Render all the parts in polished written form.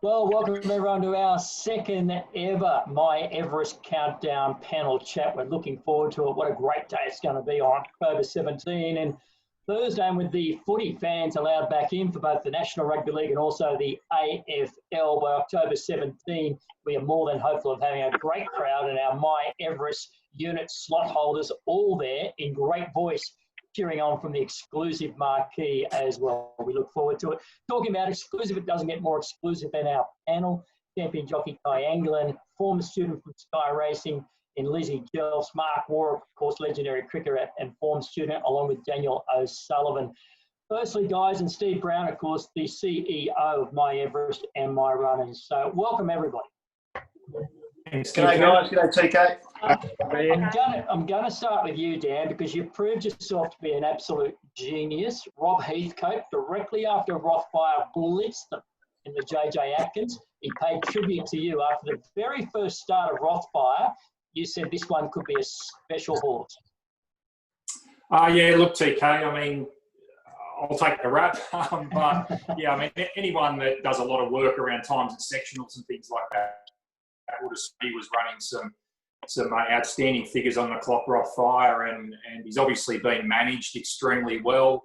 Well, welcome everyone to our second ever miEverest Countdown panel chat. We're looking forward to it. What a great day it's going to be on October 17 and Thursday, and with the footy fans allowed back in for both the National Rugby League and also the AFL by October 17. We are more than hopeful of having a great crowd and our miEverest unit slot holders all there in great voice, cheering on from the exclusive marquee as well. We look forward to it. Talking about exclusive, it doesn't get more exclusive than our panel. Champion jockey Kai Anglin, former student from Sky Racing in Lizzie Jelfs, Mark War, of course, legendary cricketer and former student, along with Daniel O'Sullivan. Firstly, guys, and Steve Brown, of course, the CEO of miEverest and My Runners. So welcome, everybody. Thanks, G'day, guys. G'day, TK. I'm gonna start with you, Dan, because you've proved yourself to be an absolute genius. Rob Heathcote, directly after Rothfire blitzed them in the JJ Atkins, he paid tribute to you after the very first start of Rothfire. You said this one could be a special horse. Yeah, look, TK, I mean, I'll take the rap. But, yeah, I mean, anyone that does a lot of work around times and sectionals and things like that would have seen he was running some outstanding figures on the clock, Rothfire, and he's obviously been managed extremely well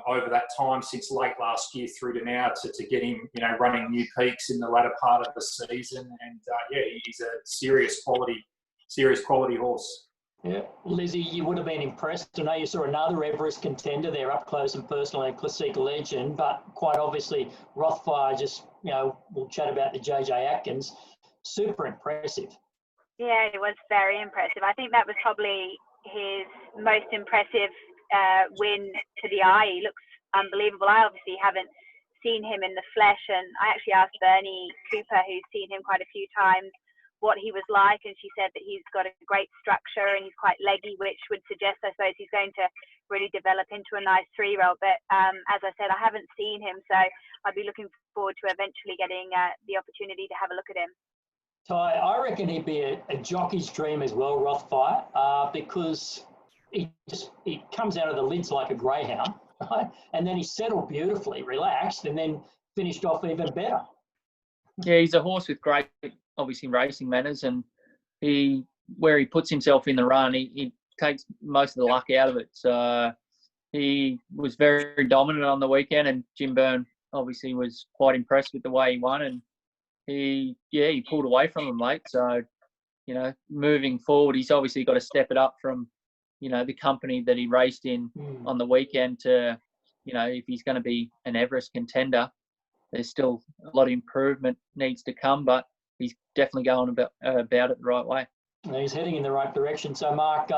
over that time since late last year through to now to get him, running new peaks in the latter part of the season. And, yeah, he's a serious quality horse. Yeah, Lizzie, you would have been impressed. I know you saw another Everest contender there up close and personal and Classic Legend, but quite obviously Rothfire just, we'll chat about the JJ Atkins. Super impressive. Yeah, it was very impressive. I think that was probably his most impressive win to the eye. He looks unbelievable. I obviously haven't seen him in the flesh, and I actually asked Bernie Cooper, who's seen him quite a few times, what he was like, and she said that he's got a great structure and he's quite leggy, which would suggest, I suppose, he's going to really develop into a nice 3-year-old. But as I said, I haven't seen him, so I'd be looking forward to eventually getting the opportunity to have a look at him. Ty, I reckon he'd be a jockey's dream as well, Rothfire, because he comes out of the lids like a greyhound, right? And then he settled beautifully, relaxed, and then finished off even better. Yeah, he's a horse with great, obviously, racing manners, and where he puts himself in the run, he takes most of the luck out of it. So he was very dominant on the weekend, and Jim Byrne obviously was quite impressed with the way he won, and he pulled away from him late. So, moving forward, he's obviously got to step it up from, the company that he raced in on the weekend to, if he's going to be an Everest contender, there's still a lot of improvement needs to come, but he's definitely going about it the right way. He's heading in the right direction. So, Mark,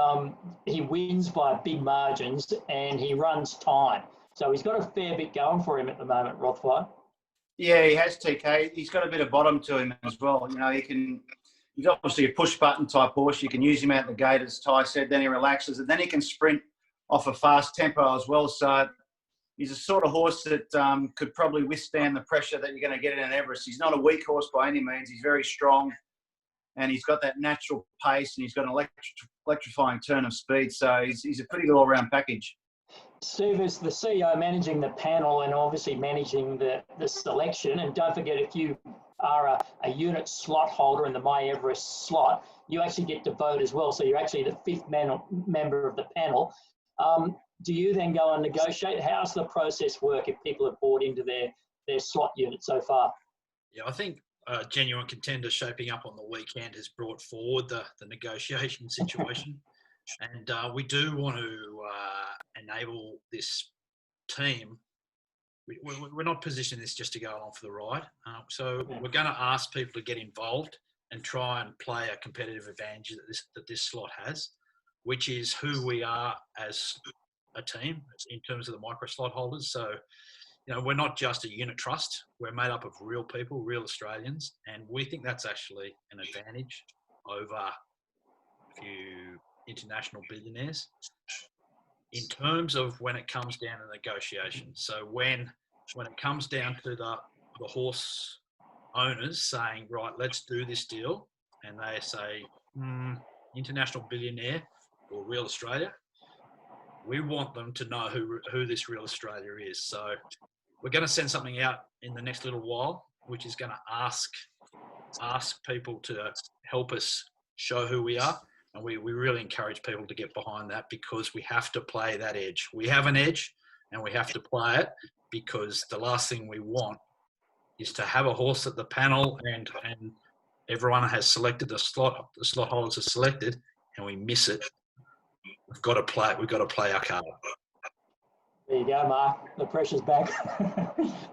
he wins by big margins and he runs time. So he's got a fair bit going for him at the moment, Rothfire. Yeah, he has, TK. He's got a bit of bottom to him as well. He's obviously a push-button type horse. You can use him out the gate, as Ty said. Then he relaxes, and then he can sprint off a fast tempo as well. So he's a sort of horse that could probably withstand the pressure that you're going to get in an Everest. He's not a weak horse by any means. He's very strong, and he's got that natural pace, and he's got an electrifying turn of speed. So he's a pretty good all-round package. Steve is the CEO managing the panel and obviously managing the selection. And don't forget, if you are a unit slot holder in the miEverest slot, you actually get to vote as well. So you're actually the fifth member of the panel. Do you then go and negotiate? How's the process work if people have bought into their slot unit so far? Yeah, I think Genuine Contender shaping up on the weekend has brought forward the negotiation situation. And we do want to enable this team. We're not positioning this just to go along for the ride. So we're going to ask people to get involved and try and play a competitive advantage that this slot has, which is who we are as a team in terms of the micro slot holders. So, we're not just a unit trust. We're made up of real people, real Australians, and we think that's actually an advantage over a few international billionaires in terms of when it comes down to negotiations. So when it comes down to the horse owners saying, right, let's do this deal, and they say, international billionaire or real Australia, we want them to know who this real Australia is. So we're going to send something out in the next little while which is going to ask people to help us show who we are. And we really encourage people to get behind that, because we have to play that edge. We have an edge and we have to play it, because the last thing we want is to have a horse at the panel and everyone has selected the slot holders are selected, and we miss it. We've got to play it. We've got to play our card. There you go, Mark. The pressure's back.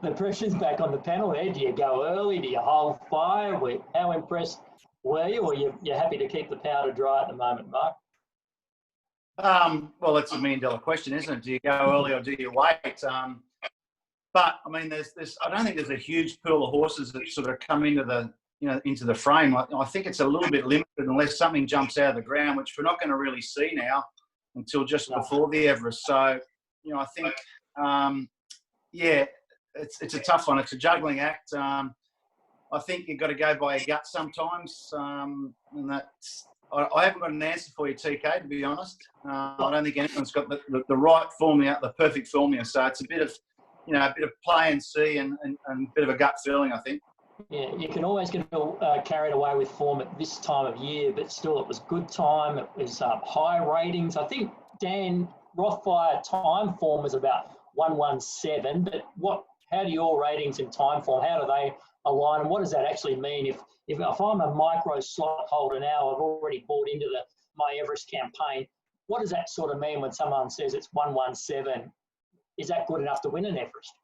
The pressure's back on the panel there. Do you go early? Do you hold fire? How impressed were you, or you're happy to keep the powder dry at the moment, Mark? Well, that's $1 million question, isn't it? Do you go early or do you wait? But I mean, I don't think there's a huge pool of horses that sort of come into the frame. I think it's a little bit limited unless something jumps out of the ground, which we're not going to really see now until just before the Everest. So, I think, it's a tough one. It's a juggling act. I think you've got to go by your gut sometimes, and that's. I haven't got an answer for you, TK, to be honest. I don't think anyone's got the right formula, the perfect formula. So it's a bit of play and see and a bit of a gut feeling, I think. Yeah, you can always get carried away with form at this time of year, but still it was good time. It was high ratings. I think, Dan, Rothfire time form is about 117, but how do your ratings in time form, how do they align, and what does that actually mean? If I'm a micro slot holder now, I've already bought into the miEverest campaign, what does that sort of mean when someone says it's 117? Is that good enough to win an Everest?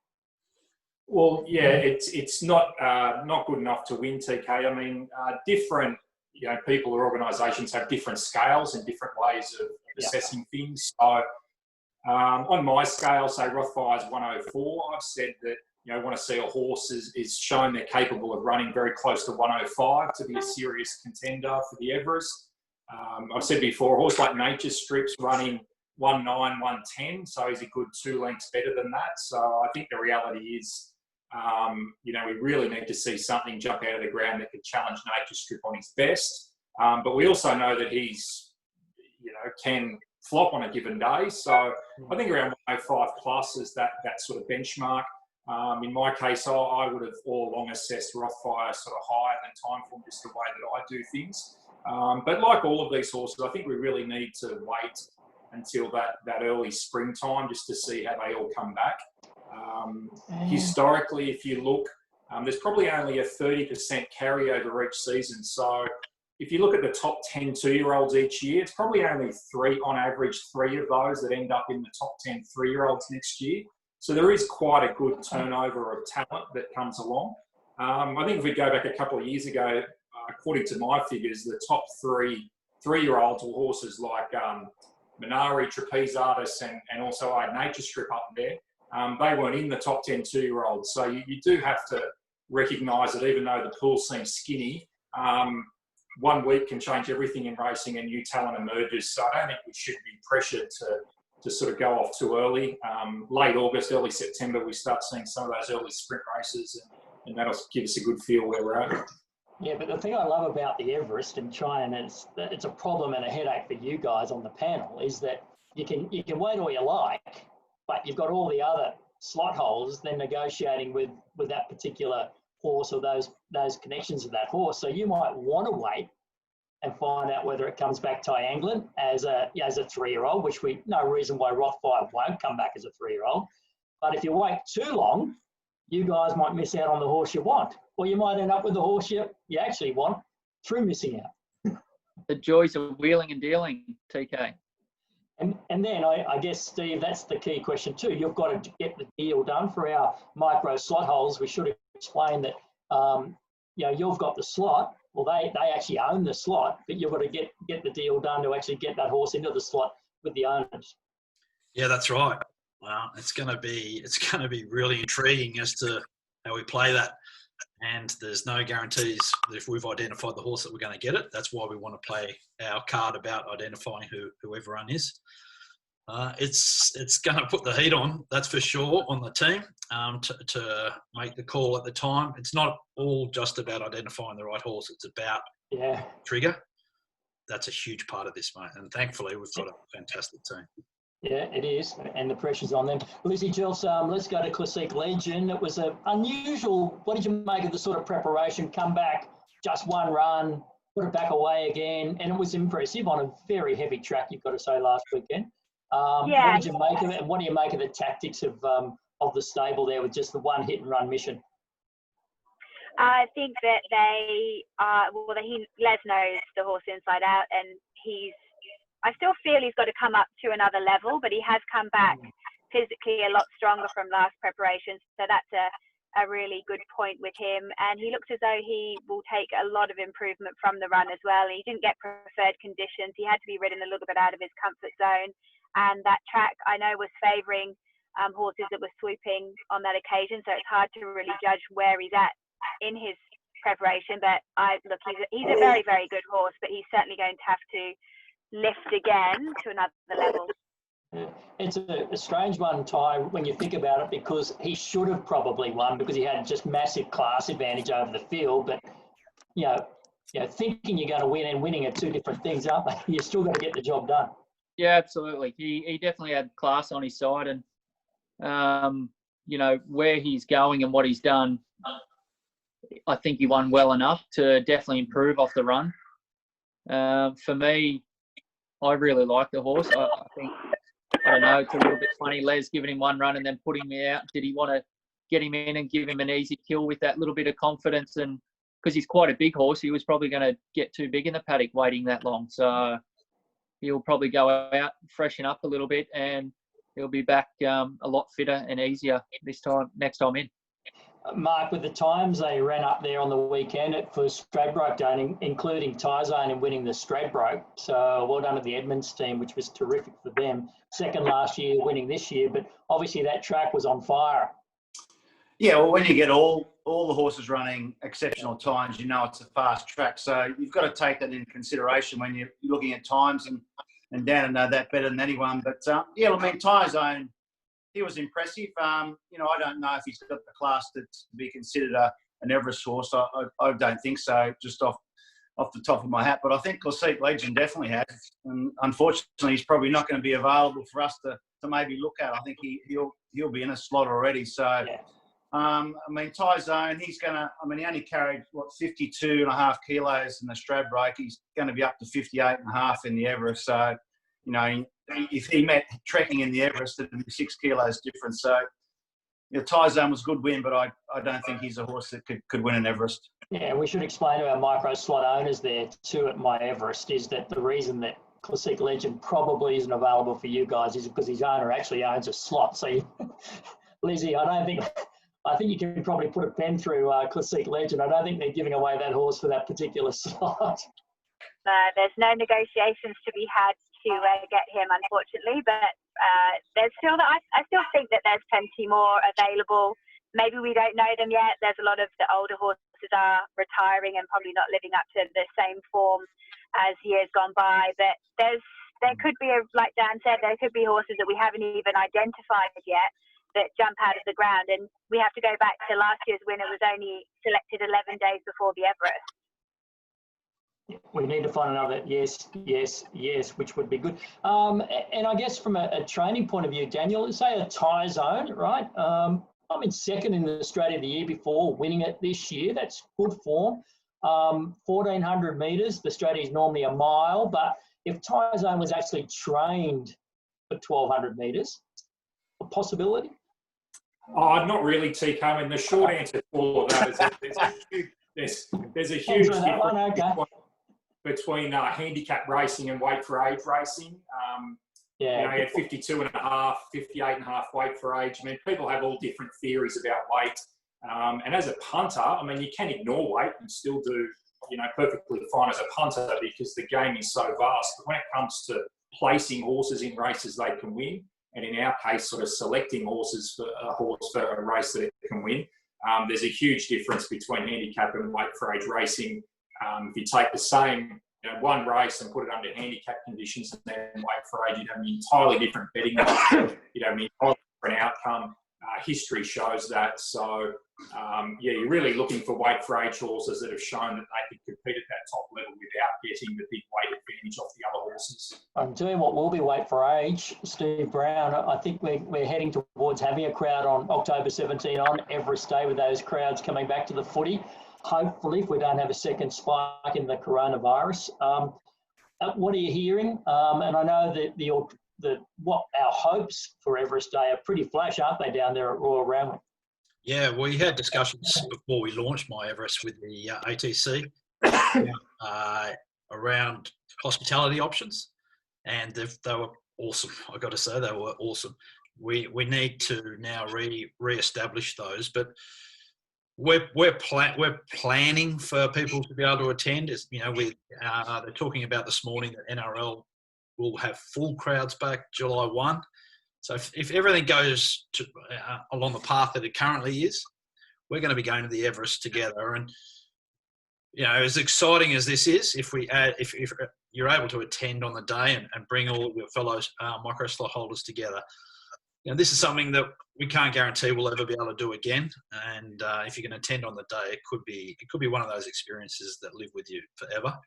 Well, yeah, it's not good enough to win, TK. I mean, different people or organisations have different scales and different ways of assessing things. So on my scale, say Rothfire's 104, I've said that want to see a horse is shown they're capable of running very close to 105 to be a serious contender for the Everest. I've said before, a horse like Nature Strip's running 1.9, 1.10, so he's a good 2 lengths better than that. So I think the reality is, we really need to see something jump out of the ground that could challenge Nature Strip on his best. But we also know that he's, can flop on a given day. So I think around 105 plus is that sort of benchmark. In my case, I would have all along assessed Rothfire sort of higher than time form, just the way that I do things. But like all of these horses, I think we really need to wait until that early springtime just to see how they all come back. Historically, if you look, there's probably only a 30% carryover each season. So if you look at the top 10 2-year-olds each year, it's probably only on average, 3 of those that end up in the top 10 3-year-olds next year. So there is quite a good turnover of talent that comes along. I think if we go back a couple of years ago, according to my figures, the top 3-year-olds were horses like Minari, Trapeze Artist, and also I had Nature Strip up there. They weren't in the top 10 2-year-olds. So you do have to recognise that even though the pool seems skinny, 1 week can change everything in racing and new talent emerges. So I don't think we should be pressured to sort of go off too early. Late August, early September, we start seeing some of those early sprint races, and that'll give us a good feel where we're at. Yeah, but the thing I love about the Everest, and it's a problem and a headache for you guys on the panel, is that you can wait all you like, but you've got all the other slot holders then negotiating with that particular horse or those connections of that horse. So you might want to wait and find out whether it comes back Ty Anglin as a 3-year-old, which we no reason why Rothfire won't come back as a 3-year-old. But if you wait too long, you guys might miss out on the horse you want, or you might end up with the horse you actually want through missing out. The joys of wheeling and dealing, TK. And then I guess, Steve, that's the key question too. You've got to get the deal done for our micro slot holders. We should explain that you've got the slot. Well, they actually own the slot, but you've got to get the deal done to actually get that horse into the slot with the owners. Yeah, that's right. Well, it's going to be really intriguing as to how we play that. And there's no guarantees that if we've identified the horse that we're going to get it. That's why we want to play our card about identifying who everyone is. It's going to put the heat on, that's for sure, on the team to make the call at the time. It's not all just about identifying the right horse. It's about trigger. That's a huge part of this, mate. And thankfully, we've got a fantastic team. Yeah, it is, and the pressure's on them. Lizzie Jels, let's go to Classic Legend. It was an unusual. What did you make of the sort of preparation? Come back, just one run, put it back away again, and it was impressive on a very heavy track, you've got to say, last weekend. Yeah. What did you make of it, and what do you make of the tactics of the stable there with just the one hit and run mission? I think that Les knows the horse inside out, and I still feel he's got to come up to another level, but he has come back physically a lot stronger from last preparation. So that's a really good point with him. And he looks as though he will take a lot of improvement from the run as well. He didn't get preferred conditions. He had to be ridden a little bit out of his comfort zone. And that track, I know, was favouring horses that were swooping on that occasion. So it's hard to really judge where he's at in his preparation. But he's a very, very good horse, but he's certainly going to have to lift again to another level. It's a strange one, Ty, when you think about it, because he should have probably won because he had just massive class advantage over the field. But thinking you're going to win and winning are two different things, aren't they? You still got to get the job done. Yeah, absolutely. He definitely had class on his side, and where he's going and what he's done, I think he won well enough to definitely improve off the run. For me, I really like the horse. I think, I don't know, it's a little bit funny, Les giving him one run and then putting me out. Did he want to get him in and give him an easy kill with that little bit of confidence? And because he's quite a big horse, he was probably going to get too big in the paddock waiting that long. So he'll probably go out, freshen up a little bit, and he'll be back a lot fitter and easier next time in. Mark, with the times they ran up there on the weekend for Stradbroke Day, including Tyzone in winning the Stradbroke. So well done to the Edmonds team, which was terrific for them. Second last year, winning this year, but obviously that track was on fire. Yeah, well, when you get all the horses running exceptional times, you know it's a fast track. So you've got to take that into consideration when you're looking at times, and Dan will know that better than anyone. But Tyzone, he was impressive. I don't know if he's got the class to be considered an Everest horse. I don't think so, just off the top of my hat. But I think Classic Legend definitely has. And unfortunately, he's probably not going to be available for us to maybe look at. I think he'll be in a slot already. So, yeah. Tyzone, he only carried, 52.5 kilos in the Stradbroke. He's going to be up to 58.5 in the Everest. So, if he met trekking in the Everest, it'd be 6 kilos difference. So, Tyzone was a good win, but I don't think he's a horse that could win an Everest. Yeah, we should explain to our micro slot owners there too at miEverest is that the reason that Classic Legend probably isn't available for you guys is because his owner actually owns a slot. So, Lizzie, I think you can probably put a pen through Classic Legend. I don't think they're giving away that horse for that particular slot. There's no negotiations to be had to get him, unfortunately. But I still think that there's plenty more available. Maybe we don't know them yet. There's a lot of the older horses are retiring and probably not living up to the same form as years gone by. But there could be, like Dan said, there could be horses that we haven't even identified yet that jump out of the ground. And we have to go back to last year's winner was only selected 11 days before the Everest. We need to find another yes, which would be good. And I guess from a training point of view, Daniel, say a Tyzone, right? I'm in second in the Australia the year before, winning it this year. That's good form. 1,400 metres. The Australia is normally a mile, but if Tyzone was actually trained for 1,200 metres, a possibility? Oh, not really, TK. I mean, the short answer to all of that is that there's a huge difference between handicap racing and weight for age racing. He had 52.5, 58.5 weight for age. I mean, people have all different theories about weight. And as a punter, you can ignore weight and still do, perfectly fine as a punter because the game is so vast. But when it comes to placing horses in races they can win, and in our case, sort of selecting horses for a horse for a race that it can win, there's a huge difference between handicap and weight for age racing. If you take the same one race and put it under handicap conditions and then weight for age, you'd have an entirely different betting market. You'd have an entirely different outcome. History shows that. So, you're really looking for weight for age horses that have shown that they could compete at that top level without getting the big weight advantage off the other horses. I'm doing what will be weight for age, Steve Brown. I think we're heading towards having a crowd on October 17 on Everest Day, with those crowds coming back to the footy. Hopefully, if we don't have a second spike in the coronavirus. What are you hearing? And I know that what our hopes for Everest Day are pretty flash, aren't they, down there at Royal Randwick? Yeah, we had discussions before we launched miEverest with the ATC around hospitality options, and they were awesome. I got to say, they were awesome. We need to now re-establish those, but we're planning for people to be able to attend. As you know, they're talking about this morning that NRL will have full crowds back July 1. So if everything goes along the path that it currently is, we're going to be going to the Everest together. And as exciting as this is, if you're able to attend on the day and bring all of your fellow micro slot holders together, this is something that we can't guarantee we'll ever be able to do again. And if you can attend on the day, it could be one of those experiences that live with you forever.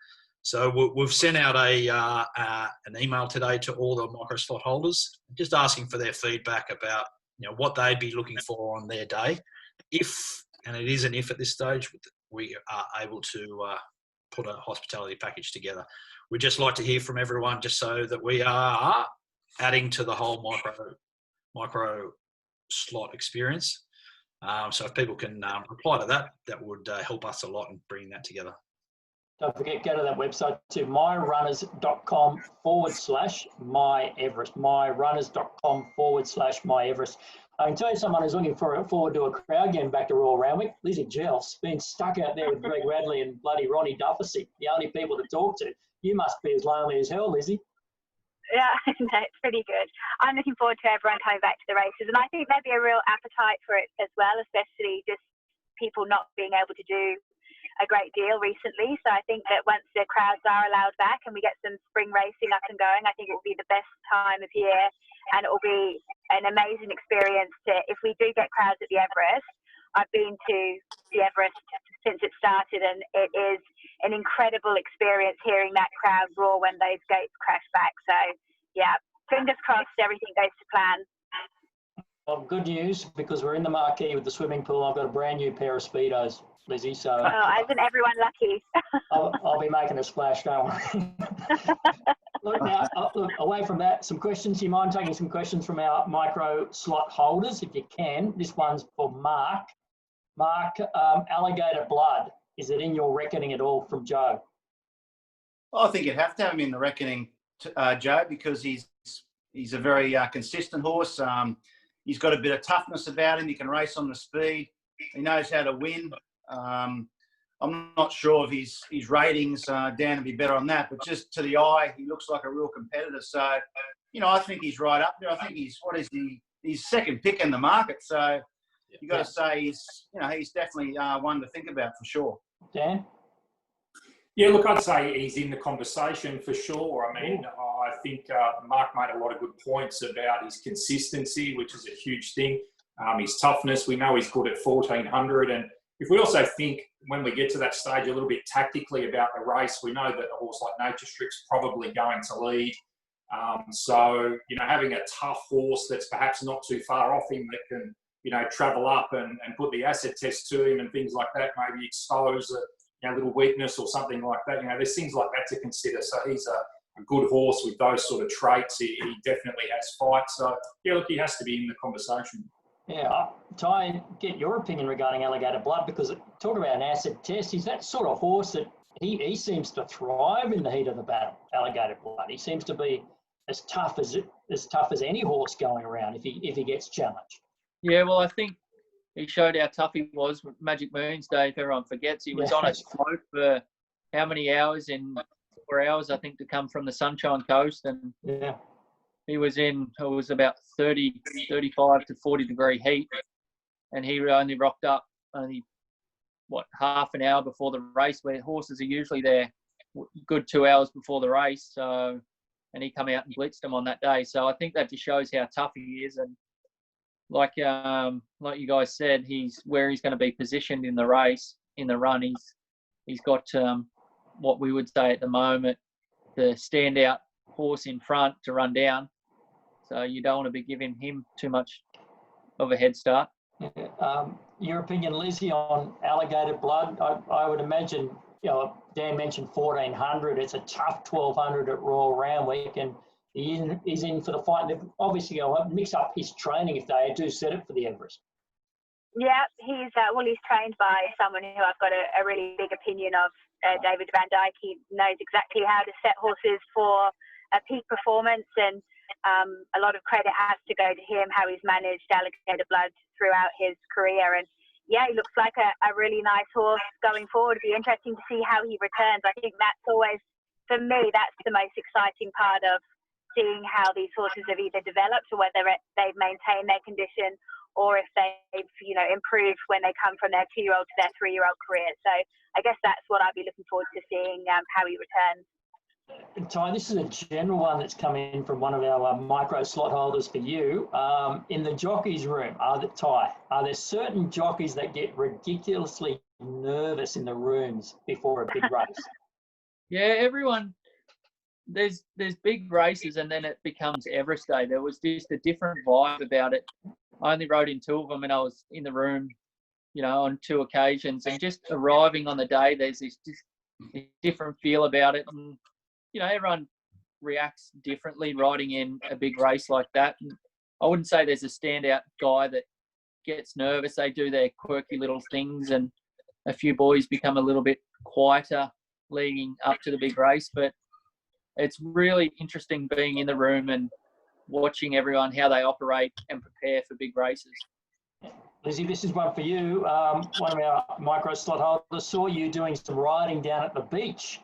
So we've sent out an email today to all the micro slot holders, just asking for their feedback about what they'd be looking for on their day. If, and it is an if at this stage, we are able to put a hospitality package together. We'd just like to hear from everyone, just so that we are adding to the whole micro slot experience. So if people can reply to that, that would help us a lot in bringing that together. Don't forget, go to that website to myrunners.com/miEverest. myrunners.com/miEverest. I can tell you someone who's looking forward to a crowd getting back to Royal Randwick. Lizzie Gelf's been stuck out there with Greg Radley and bloody Ronnie Dufficy, the only people to talk to. You must be as lonely as hell, Lizzie. Yeah, no, it's pretty good. I'm looking forward to everyone coming back to the races, and I think there'd be a real appetite for it as well, especially just people not being able to do a great deal recently. So I think that once the crowds are allowed back and we get some spring racing up and going, I think it will be the best time of year, and it will be an amazing experience if we do get crowds at the Everest. I've been to the Everest since it started, and it is an incredible experience hearing that crowd roar when those gates crash back. So yeah, fingers crossed everything goes to plan. Well, good news, because we're in the marquee with the swimming pool. I've got a brand new pair of Speedos, Lizzie. So isn't everyone lucky? I'll be making a splash, don't worry. Look, away from that, some questions. Do you mind taking some questions from our micro slot holders, if you can? This one's for Mark. Mark, alligator blood, is it in your reckoning at all, from Joe? I think you'd have to have him in the reckoning, Joe, because he's a very consistent horse. He's got a bit of toughness about him. He can race on the speed. He knows how to win. I'm not sure if his ratings down to be better on that, but just to the eye, he looks like a real competitor. So, I think he's right up there. I think he's second pick in the market. So you've got to say he's definitely one to think about for sure. Dan? Yeah, look, I'd say he's in the conversation for sure. I mean, I think Mark made a lot of good points about his consistency, which is a huge thing. His toughness, we know he's good at 1400. And if we also think, when we get to that stage, a little bit tactically about the race, we know that a horse like Nature Strip's probably going to lead. So, having a tough horse that's perhaps not too far off him that can, travel up and put the acid test to him and things like that, maybe expose a little weakness or something like that. There's things like that to consider. So he's a good horse with those sort of traits. He definitely has fight. So, yeah, look, he has to be in the conversation. Yeah, Ty, get your opinion regarding alligator blood, because talk about an acid test. He's that sort of horse that he seems to thrive in the heat of the battle, alligator blood. He seems to be as tough as any horse going around if he gets challenged. Yeah, well, I think he showed how tough he was with Magic Moon's day. If everyone forgets, he was on a float for how many hours? In 4 hours, I think, to come from the Sunshine Coast, and he was about 35 to 40 degree heat, and he only rocked up half an hour before the race, where horses are usually there good 2 hours before the race. So, and he come out and blitzed them on that day. So I think that just shows how tough he is. And like you guys said, he's where he's going to be positioned in the race, in the run. He's got what we would say at the moment, the standout horse in front to run down. So you don't want to be giving him too much of a head start. Your opinion, Lizzie, on Alligator Blood? I would imagine, Dan mentioned 1400. It's a tough 1200 at Royal Randwick, and he's in for the fight. And obviously, he'll mix up his training if they do set it for the Everest. Yeah, he's trained by someone who I've got a really big opinion of, David Van Dyke. He knows exactly how to set horses for a peak performance, and a lot of credit has to go to him, how he's managed Alligator Blood throughout his career. And yeah, he looks like a really nice horse going forward. It'll be interesting to see how he returns. I think that's always, for me, that's the most exciting part of seeing how these horses have either developed or whether they've maintained their condition, or if they've, improved when they come from their 2-year-old to their 3-year-old career. So I guess that's what I'd be looking forward to seeing, how he returns. Ty, this is a general one that's come in from one of our micro slot holders for you. In the jockeys room, are there certain jockeys that get ridiculously nervous in the rooms before a big race? Yeah, everyone. There's big races, and then it becomes Everest Day. There was just a different vibe about it. I only rode in 2 of them, and I was in the room, on 2 occasions. And just arriving on the day, there's this different feel about it. And everyone reacts differently riding in a big race like that. And I wouldn't say there's a standout guy that gets nervous. They do their quirky little things, and a few boys become a little bit quieter leading up to the big race. But it's really interesting being in the room and watching everyone, how they operate and prepare for big races. Lizzie, this is one for you. One of our micro slot holders saw you doing some riding down at the beach.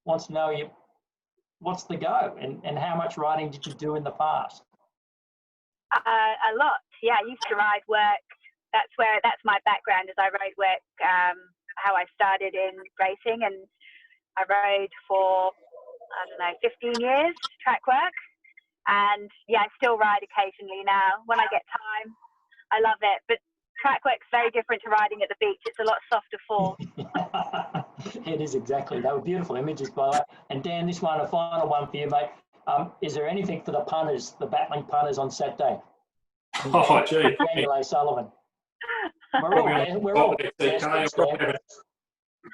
Wants to know what's the go, and how much riding did you do in the past? A lot. Yeah, I used to ride work. That's my background, is I rode work, how I started in racing, and I rode for, 15 years, track work. And yeah, I still ride occasionally now when I get time. I love it. But track work's very different to riding at the beach. It's a lot softer fall. It is, exactly. They were beautiful images, by the way. And Dan, this one, a final one for you, mate. Is there anything for the punters, the battling punters on Saturday? Oh, gee. Daniel O'Sullivan. We're all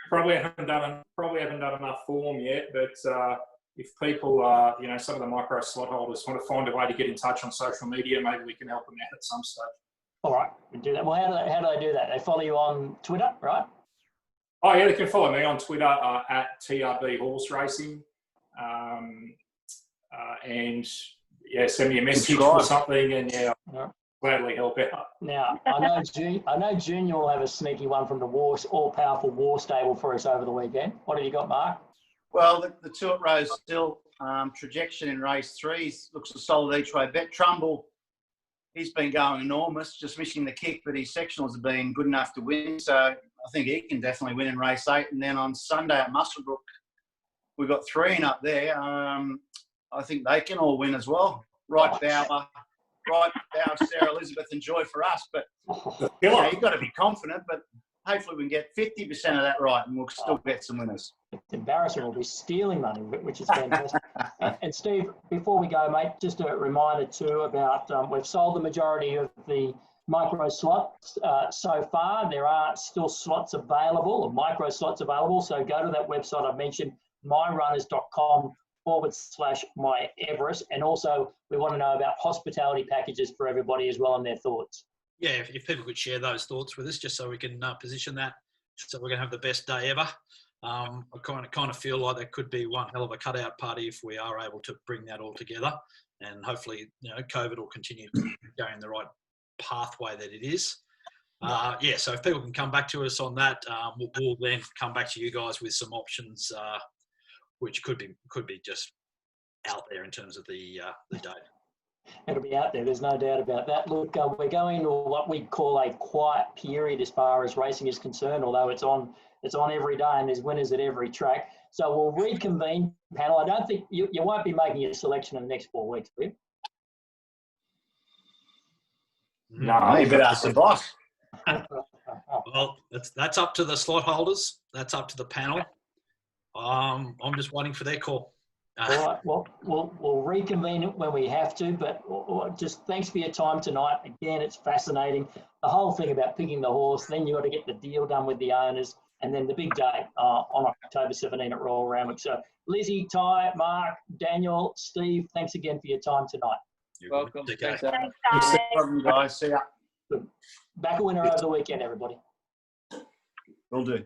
probably haven't done enough form yet, but if people, some of the micro slot holders want to find a way to get in touch on social media, maybe we can help them out at some stage. All right, we do that. Well, how do they do that? They follow you on Twitter, right? Oh yeah, they can follow me on Twitter at TRB Horse Racing, and yeah, send me a message or something, and yeah, I'll gladly help out. Now I know Junior will have a sneaky one from the all-powerful War Stable for us over the weekend. What have you got, Mark? Well, the 2 at Rose still, Trajection in race 3 looks a solid each way bet. Trumbull, he's been going enormous, just missing the kick, but his sectionals have been good enough to win. So I think he can definitely win in race 8. And then on Sunday at Muswellbrook, we've got 3 in up there. I think they can all win as well. Right Bower, Sarah Elizabeth, and Joy for us. But you've got to be confident, but hopefully we can get 50% of that right, and we'll still get some winners. It's embarrassing. We'll be stealing money, which is fantastic. And Steve, before we go, mate, just a reminder too about we've sold the majority of the micro slots so far. There are still slots available, or micro slots available. So go to that website I mentioned, myrunners.com/miEverest. And also we want to know about hospitality packages for everybody as well and their thoughts. Yeah, if people could share those thoughts with us, just so we can position that, so we're going to have the best day ever. I kind of feel like there could be one hell of a cutout party if we are able to bring that all together, and hopefully, COVID will continue to go in the right pathway that it is. So if people can come back to us on that, we'll then come back to you guys with some options, which could be just out there in terms of the date. It'll be out there, there's no doubt about that. Look, we're going into what we call a quiet period as far as racing is concerned, although it's on every day and there's winners at every track. So we'll reconvene, panel. I don't think you won't be making a selection in the next 4 weeks, will you? No, you better ask the boss. Well, that's up to the slot holders. That's up to the panel. I'm just waiting for their call. All right, well, we'll reconvene when we have to, but just thanks for your time tonight. Again, it's fascinating. The whole thing about picking the horse, then you got to get the deal done with the owners, and then the big day on October 17 at Royal Randwick. So, Lizzie, Ty, Mark, Daniel, Steve, thanks again for your time tonight. You're Welcome. good. Thanks, Thanks, Thanks guys. for having me, guys. See ya. Back a winner over the weekend, everybody. Will do.